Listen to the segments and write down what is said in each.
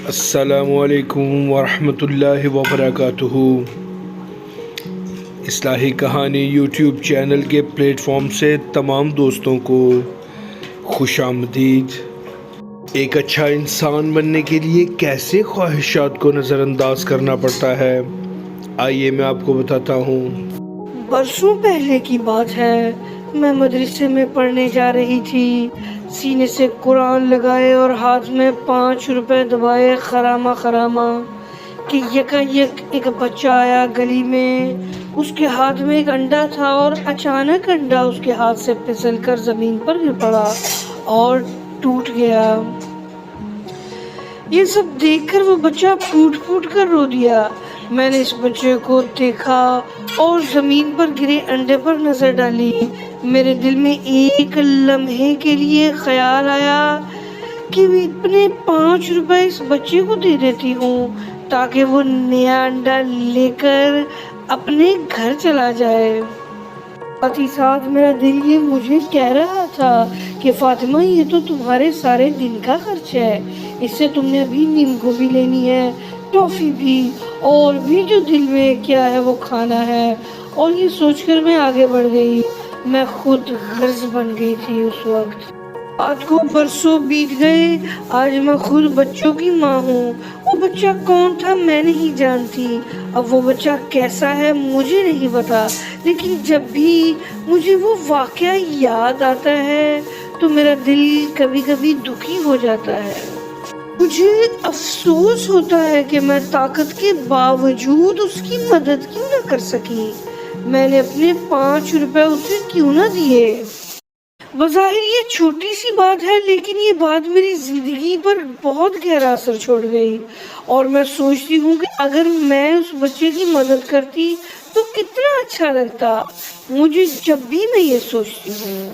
السلام علیکم ورحمۃ اللہ وبرکاتہ۔ اصلاحی کہانی یوٹیوب چینل کے پلیٹ فارم سے تمام دوستوں کو خوش آمدید۔ ایک اچھا انسان بننے کے لیے کیسے خواہشات کو نظر انداز کرنا پڑتا ہے، آئیے میں آپ کو بتاتا ہوں۔ برسوں پہلے کی بات ہے، میں مدرسے میں پڑھنے جا رہی تھی، سینے سے قرآن لگائے اور ہاتھ میں 5 روپے دبائے خرامہ کہ یکا یک ایک بچہ آیا گلی میں۔ اس کے ہاتھ میں ایک انڈا تھا اور اچانک انڈا اس کے ہاتھ سے پھسل کر زمین پر گر پڑا اور ٹوٹ گیا۔ یہ سب دیکھ کر وہ بچہ پھوٹ کر رو دیا۔ میں نے اس بچے کو دیکھا اور زمین پر گرے انڈے پر نظر ڈالی۔ میرے دل میں ایک لمحے کے لیے خیال آیا کہ میں اپنے 5 روپے اس بچے کو دے دیتی ہوں تاکہ وہ نیا انڈا لے کر اپنے گھر چلا جائے۔ ساتھ ہی ساتھ میرا دل یہ مجھے کہہ رہا تھا کہ فاطمہ، یہ تو تمہارے سارے دن کا خرچ ہے، اس سے تم نے ابھی نیم گوبھی لینی ہے، ٹافی بھی، اور بھی جو دل میں کیا ہے وہ کھانا ہے۔ اور یہ سوچ کر میں آگے بڑھ گئی۔ میں خود غرض بن گئی تھی اس وقت۔ آج کو برسوں بیت گئے، آج میں خود بچوں کی ماں ہوں۔ وہ بچہ کون تھا میں نہیں جانتی، اب وہ بچہ کیسا ہے مجھے نہیں پتا، لیکن جب بھی مجھے وہ واقعہ یاد آتا ہے تو میرا دل کبھی کبھی دکھی ہو جاتا ہے۔ مجھے افسوس ہوتا ہے کہ میں طاقت کے باوجود اس کی مدد کیوں نہ کر سکی، میں نے اپنے 5 روپے اسے کیوں نہ دیے۔ بظاہر یہ چھوٹی سی بات ہے، لیکن یہ بات میری زندگی پر بہت گہرا اثر چھوڑ گئی، اور میں سوچتی ہوں کہ اگر میں اس بچے کی مدد کرتی تو کتنا اچھا لگتا مجھے جب بھی میں یہ سوچتی ہوں۔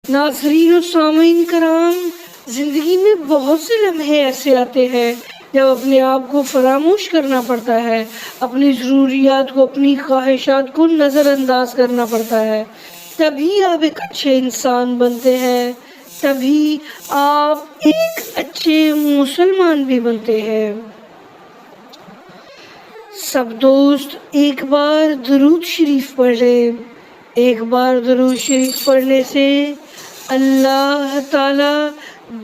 ناظرین و سامعین کرام، زندگی میں بہت سے لمحے ایسے آتے ہیں جب اپنے آپ کو فراموش کرنا پڑتا ہے، اپنی ضروریات کو، اپنی خواہشات کو نظر انداز کرنا پڑتا ہے، تبھی آپ ایک اچھے انسان بنتے ہیں، تبھی آپ ایک اچھے مسلمان بھی بنتے ہیں۔ سب دوست ایک بار درود شریف پڑھ لیں۔ ایک بار درود شریف پڑھنے سے اللہ تعالی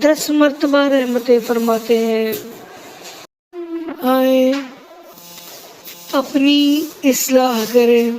10 مرتبہ رحمتیں فرماتے ہیں۔ آئیں اپنی اصلاح کریں۔